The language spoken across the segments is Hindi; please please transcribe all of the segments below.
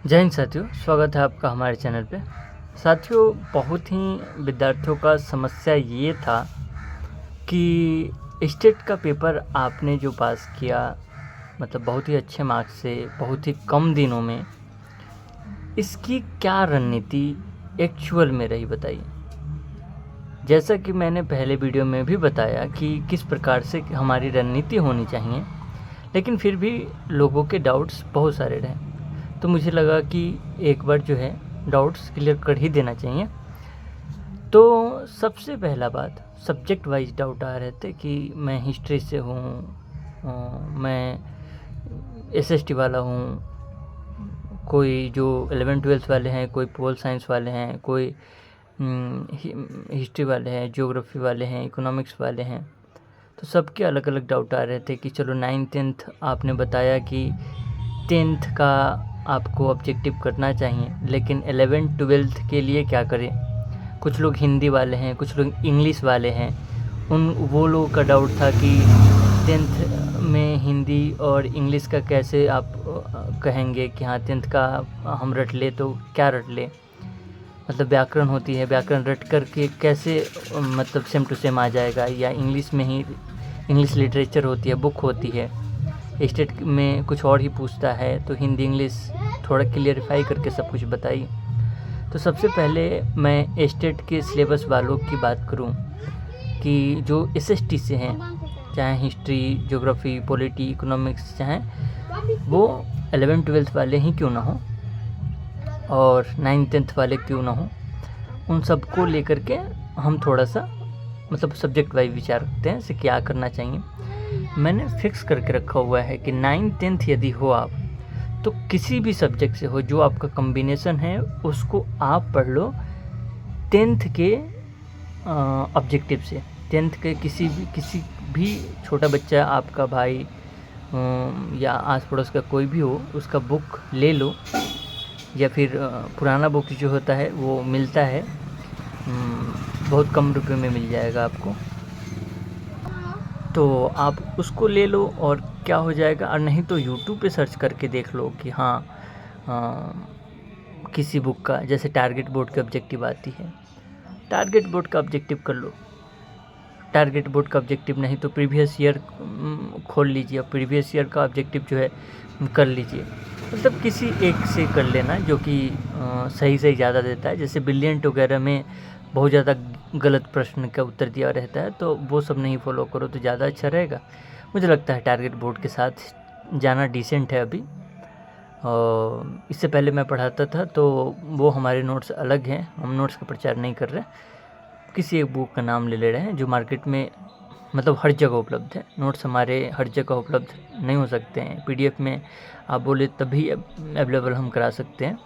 जय हिंद साथियों, स्वागत है आपका हमारे चैनल पे। साथियों, बहुत ही विद्यार्थियों का समस्या ये था कि स्टेट का पेपर आपने जो पास किया, मतलब बहुत ही अच्छे मार्क्स से, बहुत ही कम दिनों में, इसकी क्या रणनीति एक्चुअल में रही बताइए। जैसा कि मैंने पहले वीडियो में भी बताया कि किस प्रकार से हमारी रणनीति होनी चाहिए, लेकिन फिर भी लोगों के डाउट्स बहुत सारे रहे। तो मुझे लगा कि एक बार जो है डाउट्स क्लियर कर ही देना चाहिए। तो सबसे पहला बात, सब्जेक्ट वाइज डाउट आ रहे थे कि मैं हिस्ट्री से हूँ, मैं एसएसटी वाला हूँ, कोई जो 11-12 वाले हैं, कोई पोल साइंस वाले हैं, कोई हिस्ट्री वाले हैं, ज्योग्राफी वाले हैं, इकोनॉमिक्स वाले हैं। तो सबके अलग अलग डाउट आ रहे थे कि चलो 9th-10th आपने बताया कि 10th का आपको ऑब्जेक्टिव करना चाहिए, लेकिन 11th-12th के लिए क्या करें। कुछ लोग हिंदी वाले हैं, कुछ लोग इंग्लिश वाले हैं। वो लोगों का डाउट था कि 10th में हिंदी और इंग्लिश का कैसे आप कहेंगे कि हाँ 10th का हम रट ले, तो क्या रट ले। मतलब व्याकरण होती है, व्याकरण रट करके कैसे मतलब सेम टू सेम आ जाएगा, या इंग्लिश में ही इंग्लिश लिटरेचर होती है, बुक होती है। स्टेट में कुछ और ही पूछता है, तो हिंदी इंग्लिश थोड़ा क्लियरिफाई करके सब कुछ बताइए। तो सबसे पहले मैं स्टेट के सिलेबस वालों की बात करूं कि जो एसएसटी से हैं, चाहे हिस्ट्री, ज्योग्राफी, पॉलिटी, इकोनॉमिक्स, चाहे वो 11-12 वाले ही क्यों ना हो और 9th-10th वाले क्यों ना हो, उन सबको लेकर के हम थोड़ा सा मतलब सब्जेक्ट वाइज विचार करते हैं से क्या करना चाहिए। मैंने फिक्स करके रखा हुआ है कि 9th-10th यदि हो आप, तो किसी भी सब्जेक्ट से हो, जो आपका कॉम्बिनेशन है उसको आप पढ़ लो 10th के ऑब्जेक्टिव से। 10th के किसी भी छोटा बच्चा, आपका भाई या आस पड़ोस का कोई भी हो, उसका बुक ले लो, या फिर पुराना बुक जो होता है वो मिलता है, बहुत कम रुपए में मिल जाएगा आपको, तो आप उसको ले लो और क्या हो जाएगा। और नहीं तो यूट्यूब पे सर्च करके देख लो कि हाँ किसी बुक का, जैसे टारगेट बोर्ड के ऑब्जेक्टिव आती है, टारगेट बोर्ड का ऑब्जेक्टिव कर लो। टारगेट बोर्ड का ऑब्जेक्टिव नहीं तो प्रीवियस ईयर खोल लीजिए, प्रीवियस ईयर का ऑब्जेक्टिव जो है कर लीजिए। मतलब किसी एक से कर लेना जो कि सही से ज़्यादा देता है। जैसे बिलियंट वगैरह में बहुत ज़्यादा गलत प्रश्न का उत्तर दिया रहता है, तो वो सब नहीं फॉलो करो तो ज़्यादा अच्छा रहेगा। मुझे लगता है टारगेट बोर्ड के साथ जाना डिसेंट है अभी। और इससे पहले मैं पढ़ाता था तो वो हमारे नोट्स अलग हैं, हम नोट्स का प्रचार नहीं कर रहे, किसी एक बुक का नाम ले रहे हैं जो मार्केट में मतलब हर जगह उपलब्ध है। नोट्स हमारे हर जगह उपलब्ध नहीं हो सकते हैं, पीडीएफ में आप बोले तभी अवेलेबल हम करा सकते हैं,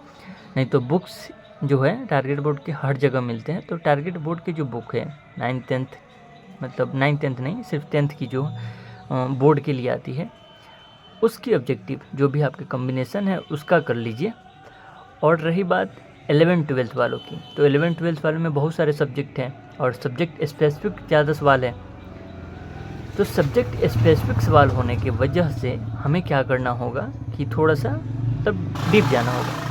नहीं तो बुक्स जो है टारगेट बोर्ड के हर जगह मिलते हैं। तो टारगेट बोर्ड की जो बुक है 9th-10th, मतलब 9th-10th नहीं, सिर्फ 10th की जो बोर्ड के लिए आती है, उसकी ऑब्जेक्टिव जो भी आपके कॉम्बिनेशन है उसका कर लीजिए। और रही बात 11-12 वालों की, तो 11-12 वालों में बहुत सारे सब्जेक्ट हैं और सब्जेक्ट स्पेसिफिक ज़्यादा सवाल हैं। तो सब्जेक्ट स्पेसिफिक सवाल होने की वजह से हमें क्या करना होगा कि थोड़ा सा मतलब डीप जाना होगा।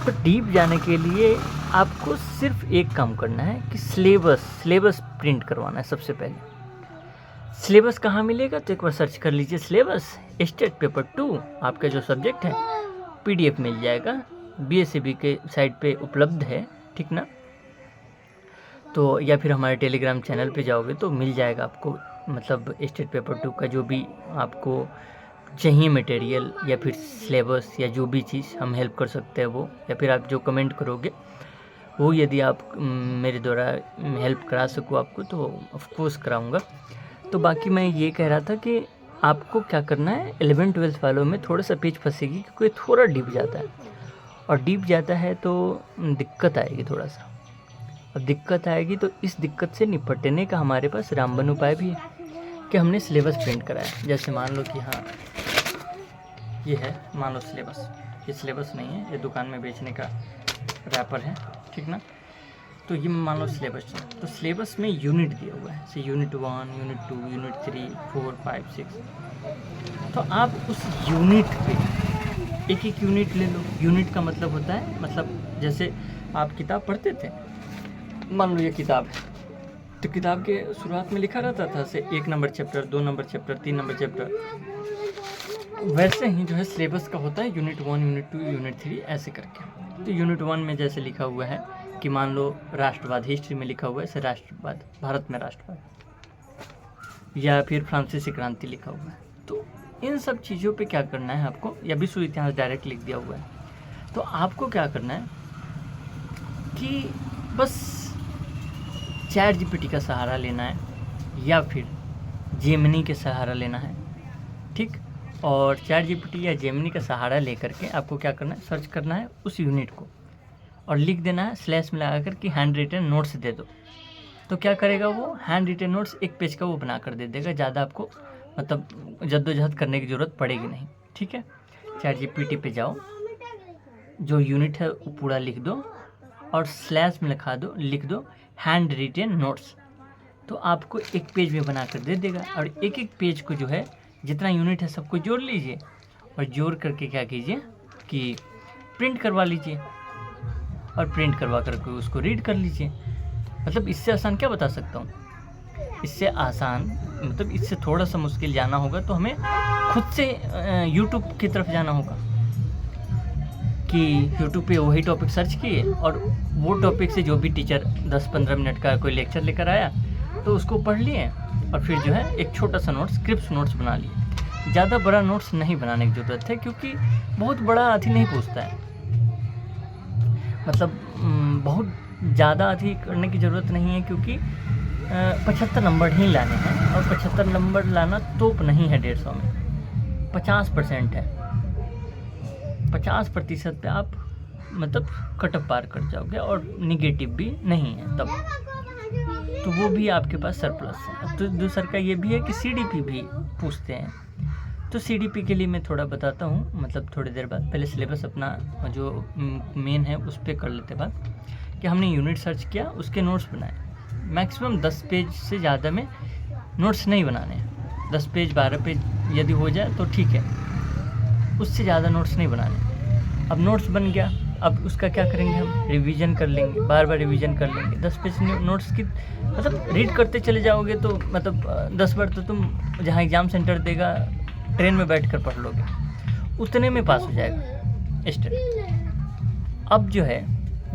तो डीप जाने के लिए आपको सिर्फ एक काम करना है कि सिलेबस प्रिंट करवाना है। सबसे पहले सिलेबस कहाँ मिलेगा, तो एक बार सर्च कर लीजिए सिलेबस स्टेट पेपर 2, आपका जो सब्जेक्ट है पीडीएफ मिल जाएगा, बीएससीबी के साइट पे उपलब्ध है, ठीक ना। तो या फिर हमारे टेलीग्राम चैनल पे जाओगे तो मिल जाएगा आपको, मतलब स्टेट पेपर 2 का जो भी आपको चाहिए मटेरियल या फिर सिलेबस या जो भी चीज़ हम हेल्प कर सकते हैं वो, या फिर आप जो कमेंट करोगे वो यदि आप मेरे द्वारा हेल्प करा सकूँ आपको तो ऑफ कोर्स कराऊँगा। तो बाकी मैं ये कह रहा था कि आपको क्या करना है, 11-12 वालों में थोड़ा सा पेज फंसेगी क्योंकि थोड़ा डीप जाता है, और डीप जाता है तो दिक्कत आएगी थोड़ा सा। अब दिक्कत आएगी तो इस दिक्कत से निपटने का हमारे पास रामबन उपाय भी है कि हमने सिलेबस प्रिंट कराया। जैसे मान लो कि हाँ ये है, मान लो सिलेबस, ये सिलेबस नहीं है, ये दुकान में बेचने का रैपर है, ठीक ना। तो ये मान लो सिलेबस है, तो सिलेबस में यूनिट दिया हुआ है, जैसे यूनिट 1, यूनिट 2, यूनिट 3, 4, 5, 6। तो आप उस यूनिट पे एक एक यूनिट ले लो। यूनिट का मतलब होता है, मतलब जैसे आप किताब पढ़ते थे, मान लो ये किताब है, तो किताब के शुरुआत में लिखा रहता था से 1 number chapter, 2 number chapter, 3 number chapter, वैसे ही जो है सिलेबस का होता है यूनिट 1, यूनिट 2, यूनिट 3 ऐसे करके। तो यूनिट 1 में जैसे लिखा हुआ है कि मान लो राष्ट्रवाद, हिस्ट्री में लिखा हुआ है से राष्ट्रवाद, भारत में राष्ट्रवाद, या फिर फ्रांसीसी क्रांति लिखा हुआ है। तो इन सब चीज़ों पे क्या करना है आपको, या विश्व इतिहास डायरेक्ट लिख दिया हुआ है, तो आपको क्या करना है कि बस चैट जीपीटी का सहारा लेना है या फिर जेमिनी के सहारा लेना है, ठीक। और चैट जीपीटी या जेमिनी का सहारा लेकर के आपको क्या करना है, सर्च करना है उस यूनिट को और लिख देना है स्लैश में लगा कर कि हैंड रिटन नोट्स दे दो। तो क्या करेगा वो, हैंड रिटन नोट्स 1 पेज का वो बना कर दे देगा। ज़्यादा आपको मतलब जद्दोजहद करने की ज़रूरत पड़ेगी नहीं, ठीक है। चैट जीपीटी पे जाओ, जो यूनिट है वो पूरा लिख दो और स्लैश में लिख दो हैंड रिटन नोट्स, तो आपको 1 पेज में बना कर दे देगा। और एक एक पेज को जो है जितना यूनिट है सबको जोड़ लीजिए और जोड़ करके क्या कीजिए कि प्रिंट करवा लीजिए और प्रिंट करवा करके उसको रीड कर लीजिए। मतलब इससे आसान क्या बता सकता हूँ, इससे आसान मतलब इससे थोड़ा सा मुश्किल जाना होगा तो हमें खुद से यूट्यूब की तरफ जाना होगा कि यूट्यूब पे वही टॉपिक सर्च किए और वो टॉपिक से जो भी टीचर 10-15 मिनट का कोई लेक्चर लेकर आया तो उसको पढ़ लिए और फिर जो है एक छोटा सा नोट्स, क्रिप्स नोट्स बना लिए। ज़्यादा बड़ा नोट्स नहीं बनाने की ज़रूरत है क्योंकि बहुत बड़ा अथी नहीं पूछता है, मतलब बहुत ज़्यादा अथी करने की ज़रूरत नहीं है क्योंकि 75 नंबर ही लाने हैं और 75 नंबर लाना तोप नहीं है 150 में, 50% है। 50% पे आप मतलब कटअप पार कर जाओगे और निगेटिव भी नहीं है तब, तो वो भी आपके पास सरप्लस है। तो दूसरा का ये भी है कि सीडीपी भी पूछते हैं, तो सीडीपी के लिए मैं थोड़ा बताता हूँ, मतलब थोड़ी देर बाद। पहले सिलेबस अपना जो मेन है उस पर कर लेते बात कि हमने यूनिट सर्च किया, उसके नोट्स बनाए। मैक्सिमम 10 पेज से ज़्यादा में नोट्स नहीं बनाने हैं, 10 पेज 12 पेज यदि हो जाए तो ठीक है, उससे ज़्यादा नोट्स नहीं बनाने। अब नोट्स बन गया, अब उसका क्या करेंगे हम, रिवीजन कर लेंगे, बार बार रिवीजन कर लेंगे। 10 पेज नोट्स की मतलब रीड करते चले जाओगे तो मतलब 10 बार तो तुम जहाँ एग्ज़ाम सेंटर देगा ट्रेन में बैठ कर पढ़ लोगे, उतने में पास हो जाएगा स्टडी। अब जो है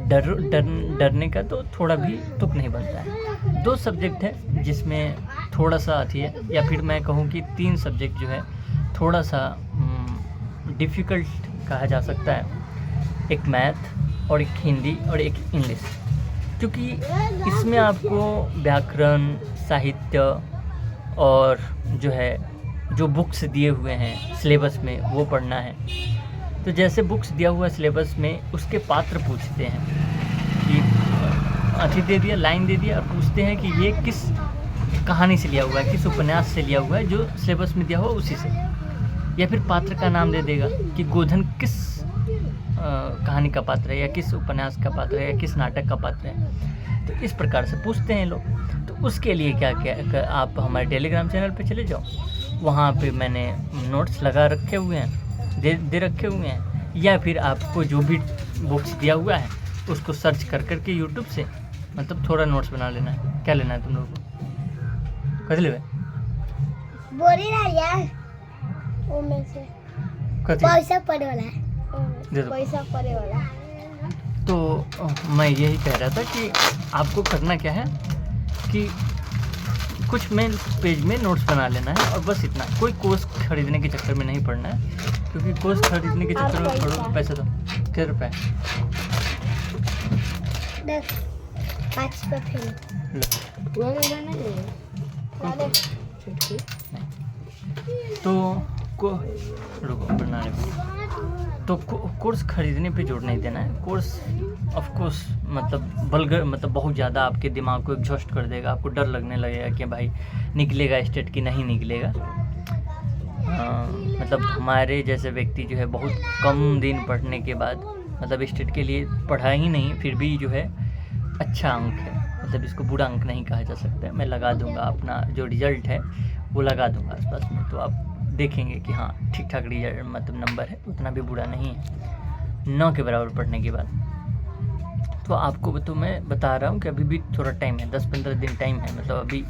डरने का तो थोड़ा भी तुक नहीं बनता है। 2 सब्जेक्ट है जिसमें थोड़ा सा आती है, या फिर मैं कहूँ कि 3 सब्जेक्ट जो है थोड़ा सा डिफ़िकल्ट कहा जा सकता है। एक मैथ और एक हिंदी और एक इंग्लिश, क्योंकि इसमें आपको व्याकरण, साहित्य और जो है जो बुक्स दिए हुए हैं सिलेबस में वो पढ़ना है। तो जैसे बुक्स दिया हुआ सिलेबस में उसके पात्र पूछते हैं कि अथी दे दिया, लाइन दे दिया और पूछते हैं कि ये किस कहानी से लिया हुआ है, किस उपन्यास से लिया हुआ है, जो सिलेबस में दिया हुआ उसी से। या फिर पात्र का नाम दे देगा कि गोधन किस कहानी का पात्र है या किस उपन्यास का पात्र है या किस नाटक का पात्र है। तो इस प्रकार से पूछते हैं लोग। तो उसके लिए क्या आप हमारे टेलीग्राम चैनल पे चले जाओ, वहाँ पे मैंने नोट्स लगा रखे हुए हैं, दे रखे हुए हैं। या फिर आपको जो भी बुक्स दिया हुआ है उसको सर्च कर करके यूट्यूब से मतलब थोड़ा नोट्स बना लेना है। क्या लेना है तुम लोगों को, कथी लेवे बोरी ना यार, वो में से पैसा पड़े वाला है, पैसा पड़े वाला। तो मैं यही कह रहा था कि आपको करना क्या है कि कुछ मेन पेज में नोट्स बना लेना है और बस इतना। कोई कोर्स खरीदने के चक्कर में नहीं पड़ना है, क्योंकि कोर्स खरीदने के चक्कर में पड़ोगे पैसे तो कितने रुपए 5 का फिर तो रुको बनाने पे तो कोर्स खरीदने पे जोर नहीं देना है। कोर्स ऑफ कोर्स मतलब बल्गर मतलब बहुत ज़्यादा आपके दिमाग को एग्जॉस्ट कर देगा, आपको डर लगने लगेगा कि भाई निकलेगा स्टेट की नहीं निकलेगा। मतलब हमारे जैसे व्यक्ति जो है बहुत कम दिन पढ़ने के बाद मतलब स्टेट के लिए पढ़ा ही नहीं, फिर भी जो है अच्छा अंक है, मतलब इसको बुरा अंक नहीं कहा जा सकता है। मैं लगा दूंगा अपना जो रिज़ल्ट है वो लगा दूंगा आसपास में, तो आप देखेंगे कि हाँ ठीक ठाक रिजल्ट मतलब नंबर है, उतना भी बुरा नहीं है 9 के बराबर पढ़ने के बाद। तो आपको तो मैं बता रहा हूँ कि अभी भी थोड़ा टाइम है, 10-15 दिन टाइम है, मतलब अभी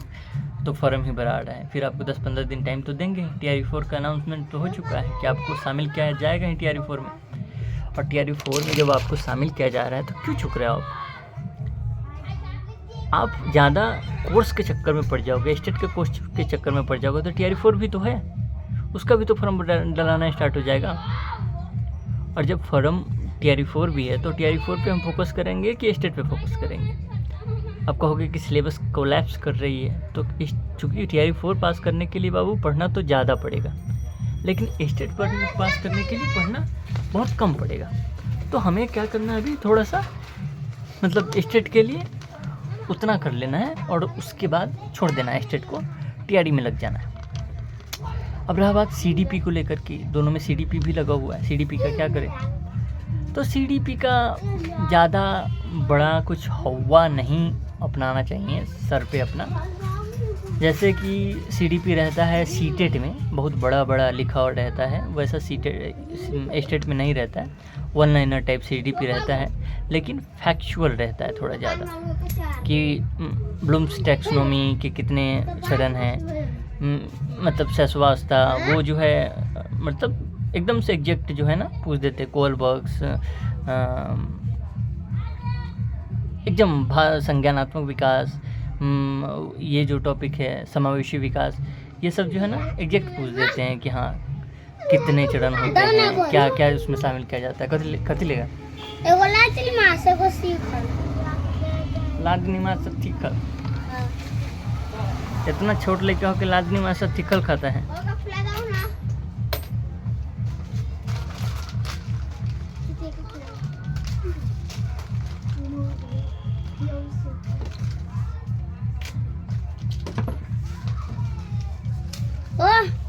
तो फॉर्म ही भरा रहा है, फिर आपको 10-15 दिन टाइम तो देंगे। TRE4 का अनाउंसमेंट तो हो चुका है कि आपको शामिल किया जाएगा ही TRE4 में, और TRE4 में जब आपको शामिल किया जा रहा है तो क्यों चुक रहे हो आप ज़्यादा कोर्स के चक्कर में पड़ जाओगे, स्टेट के कोर्स के चक्कर में पड़ जाओगे तो TRE4 भी तो है, उसका भी तो फॉर्म डलाना स्टार्ट हो जाएगा। और जब फॉर्म TRE4 भी है तो TRE4 पे हम फोकस करेंगे कि स्टेट पे फोकस करेंगे। आप कहोगे कि सिलेबस कोलैप्स कर रही है, तो चूँकि TRE4 पास करने के लिए बाबू पढ़ना तो ज़्यादा पड़ेगा, लेकिन स्टेट पास करने के लिए पढ़ना बहुत कम पड़ेगा। तो हमें क्या करना है अभी, थोड़ा सा मतलब स्टेट के लिए उतना कर लेना है और उसके बाद छोड़ देना है स्टेट को, TRE में लग जाना है। अब रहा बात CDP को लेकर के, दोनों में CDP भी लगा हुआ है। CDP का क्या करें, तो CDP का ज़्यादा बड़ा कुछ हवा नहीं अपनाना चाहिए सर पे अपना। जैसे कि CDP रहता है सीटेट में, बहुत बड़ा बड़ा लिखा हुआ रहता है, वैसा स्टेट में नहीं रहता है, वन लाइनर टाइप CDP रहता है, लेकिन फैक्चुअल रहता है थोड़ा ज़्यादा, कि ब्लूम्स टैक्सोनॉमी के कितने चरण हैं, मतलब सहस्वावस्था वो जो है, मतलब एकदम से एग्जैक्ट जो है ना पूछ देते, कोलबर्ग्स एकदम संज्ञानात्मक विकास, ये जो टॉपिक है समावेशी विकास, ये सब जो है ना एग्जैक्ट पूछ देते हैं कि हाँ कितने चरण होते हैं, क्या क्या उसमें शामिल किया जाता है। कथी लेगा लादनी मासा तीखल, इतना छोट लेके हो कि लादनी मासा तीखल खाता है।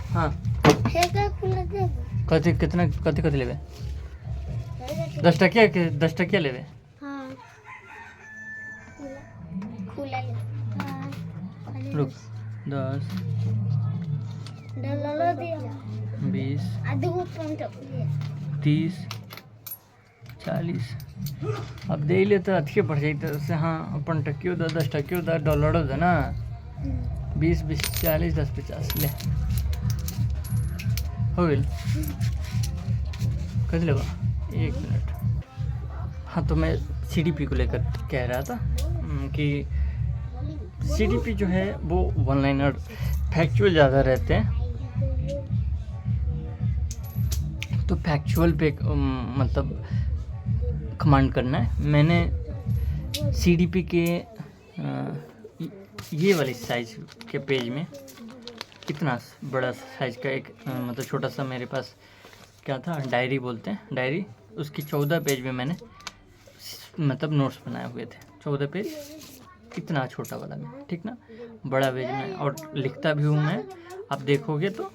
हाँ कथी लेबे, 10 टकिया लेबे। रुक 10 20 30 40 अब दे ले तो अच्छे पड़ जाए से। हाँ अपन टकियो 10 टकियो $10 दे ना, 20 40 10 50 ले हो गई। कैसे लेगा 1 मिनट। हाँ तो मैं CDP को लेकर कह रहा था कि CDP जो है वो वन लाइनर फैक्चुअल ज़्यादा रहते हैं, तो फैक्चुअल पे मतलब कमांड करना है। मैंने CDP के ये वाली साइज के पेज में इतना बड़ा साइज का एक मतलब छोटा सा मेरे पास क्या था, डायरी बोलते हैं डायरी, उसकी 14 पेज में मैंने मतलब नोट्स बनाए हुए थे। 14 पेज इतना छोटा वाला में, ठीक ना, बड़ा पेज में, और लिखता भी हूँ मैं। आप देखोगे तो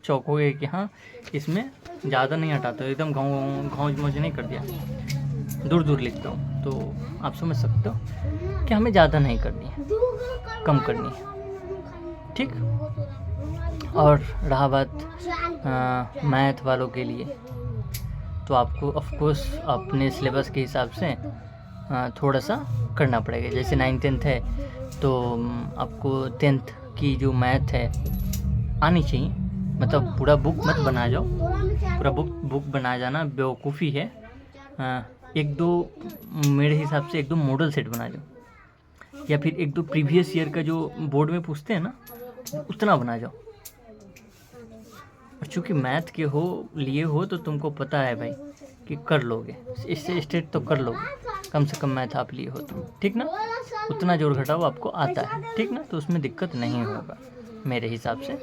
चौंकोगे कि हाँ इसमें ज़्यादा नहीं हटाता, एकदम घाव मौज नहीं कर दिया, दूर दूर लिखता हूँ। तो आप समझ सकते हो कि हमें ज़्यादा नहीं करनी है, कम करनी है, ठीक। और रहा बात मैथ वालों के लिए, तो आपको ऑफ कोर्स अपने सिलेबस के हिसाब से थोड़ा सा करना पड़ेगा। जैसे 9th 10th है तो आपको 10th की जो मैथ है आनी चाहिए, मतलब पूरा बुक मत बना जाओ, पूरा बुक बना जाना बेवकूफ़ी है। 1-2 मेरे हिसाब से 1-2 मॉडल सेट बना जाओ, या फिर 1-2 प्रीवियस ईयर का जो बोर्ड में पूछते हैं ना उतना बना जाओ। और चूँकि मैथ के लिए हो तो तुमको पता है भाई कि कर लोगे, इससे स्टेट तो कर लोगे, कम से कम मैथ आप लिए हो तुम, ठीक ना, उतना जोड़ घटाव आपको आता है, ठीक ना, तो उसमें दिक्कत नहीं होगा मेरे हिसाब से।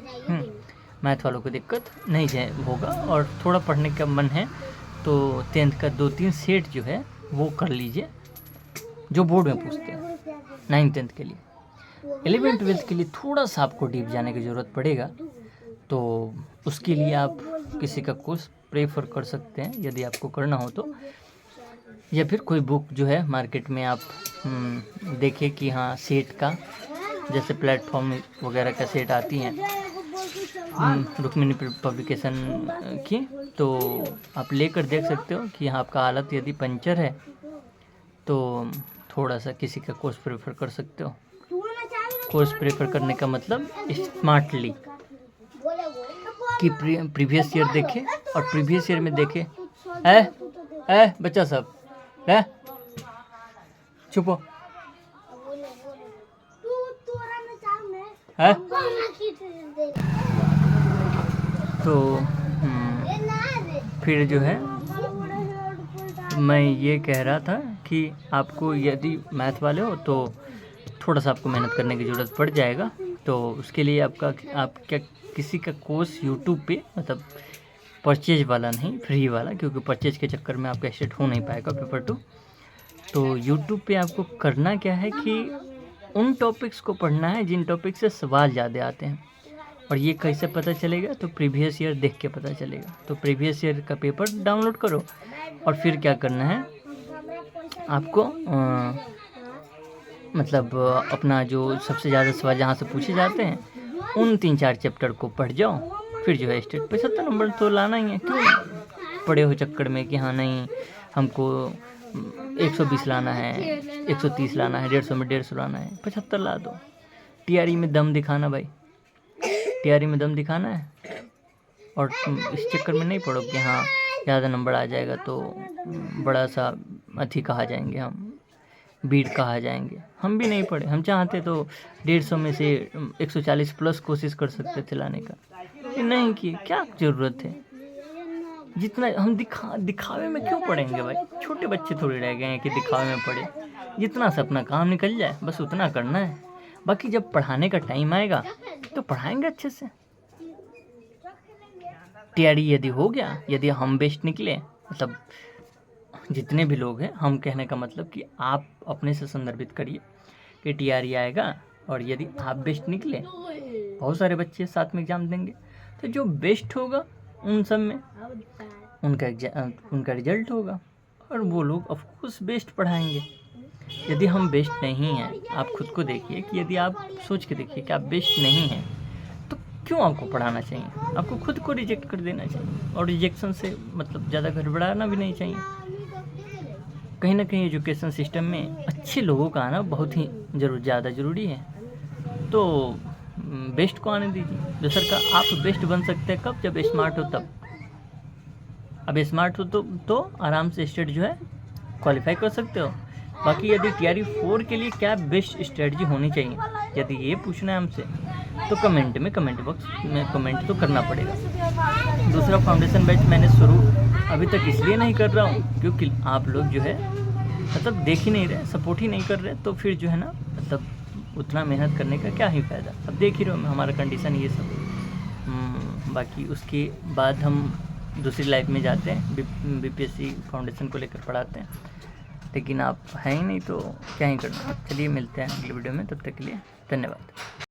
मैथ वालों को दिक्कत नहीं होगा। और थोड़ा पढ़ने का मन है तो 10th का 2-3 सेट जो है वो कर लीजिए जो बोर्ड में पूछते हैं 9th 10th के लिए। 11th 12th के लिए थोड़ा सा आपको डीप जाने की ज़रूरत पड़ेगा, तो उसके लिए आप किसी का कोर्स प्रेफर कर सकते हैं यदि आपको करना हो तो, या फिर कोई बुक जो है मार्केट में आप देखें कि हाँ सेट का, जैसे प्लेटफॉर्म वगैरह का सेट आती हैं, रुक्मिणी पब्लिकेशन की, तो आप लेकर देख सकते हो कि यहाँ आपका हालत यदि पंचर है तो थोड़ा सा किसी का कोर्स प्रेफर कर सकते हो। कोर्स प्रेफर करने का मतलब स्मार्टली कि प्रीवियस ईयर देखे और प्रीवियस ईयर में देखे। बच्चा सब है, चुप हो है। तो फिर जो है मैं ये कह रहा था कि आपको यदि मैथ वाले हो तो थोड़ा सा आपको मेहनत करने की ज़रूरत पड़ जाएगा। तो उसके लिए आप क्या किसी का कोर्स यूट्यूब पे, मतलब परचेज वाला नहीं, फ्री वाला, क्योंकि परचेज के चक्कर में आपका स्टेट हो नहीं पाएगा पेपर 2। तो यूट्यूब पे आपको करना क्या है कि उन टॉपिक्स को पढ़ना है जिन टॉपिक से सवाल ज़्यादा आते हैं। और ये कैसे पता चलेगा? तो प्रीवियस ईयर देख के पता चलेगा। तो प्रीवियस ईयर का पेपर डाउनलोड करो और फिर क्या करना है आपको, मतलब अपना जो सबसे ज़्यादा सवाल जहाँ से पूछे जाते हैं उन 3-4 चैप्टर को पढ़ जाओ। फिर जो है स्टेट 75 नंबर तो लाना ही है। क्यों पड़े हो चक्कर में कि हाँ नहीं हमको 120 लाना है, 130 लाना है, 150 में 150 लाना है, 75 ला दो। टीआरई में दम दिखाना भाई, टीआरई में दम दिखाना है। और इस चक्कर में नहीं पढ़ो कि हाँ ज़्यादा नंबर आ जाएगा तो बड़ा सा अथी कहा जाएंगे, हम बीट कहा जाएंगे। हम भी नहीं पढ़े, हम चाहते तो 150 में से 140 प्लस कोशिश कर सकते थे लाने का, नहीं किए। क्या ज़रूरत है? जितना हम दिखावे में क्यों पढ़ेंगे भाई? छोटे बच्चे थोड़ी रह गए हैं कि दिखावे में पढ़े। जितना से अपना काम निकल जाए बस उतना करना है। बाकी जब पढ़ाने का टाइम आएगा तो पढ़ाएंगे अच्छे से। टीआरई यदि हो गया, यदि हम बेस्ट निकले, मतलब जितने भी लोग हैं, हम कहने का मतलब कि आप अपने से संदर्भित करिए कि टीआरई आएगा और यदि आप बेस्ट निकले, बहुत सारे बच्चे साथ में एग्ज़ाम देंगे, तो जो बेस्ट होगा उन सब में उनका रिजल्ट होगा और वो लोग ऑफकोर्स बेस्ट पढ़ाएंगे। यदि हम बेस्ट नहीं हैं, आप खुद को देखिए कि यदि आप सोच के देखिए कि आप बेस्ट नहीं हैं तो क्यों आपको पढ़ाना चाहिए? आपको खुद को रिजेक्ट कर देना चाहिए। और रिजेक्शन से मतलब ज़्यादा घबराना भी नहीं चाहिए। कहीं ना कहीं एजुकेशन सिस्टम में अच्छे लोगों का आना बहुत ही ज़्यादा ज़रूरी है। तो बेस्ट को आने दीजिए। दूसरा का आप बेस्ट बन सकते हैं कब? जब स्मार्ट हो तब। अब स्मार्ट हो तो आराम से स्टेट जो है क्वालिफाई कर सकते हो। बाकी यदि टीआरई 4 के लिए क्या बेस्ट स्ट्रेटजी होनी चाहिए, यदि ये पूछना है हमसे, तो कमेंट बॉक्स में कमेंट तो करना पड़ेगा। दूसरा फाउंडेशन बैच मैंने शुरू अभी तक इसलिए नहीं कर रहा हूँ क्योंकि आप लोग जो है मतलब देख ही नहीं रहे, सपोर्ट ही नहीं कर रहे, तो फिर जो है ना मतलब उतना मेहनत करने का क्या ही फ़ायदा। अब देख ही रहे हो हमारा कंडीशन ये सब। बाकी उसके बाद हम दूसरी लाइफ में जाते हैं, बीपीएससी फाउंडेशन को लेकर पढ़ाते हैं, लेकिन आप हैं ही नहीं तो क्या ही करना। चलिए मिलते हैं अगली वीडियो में, तब तक के लिए धन्यवाद।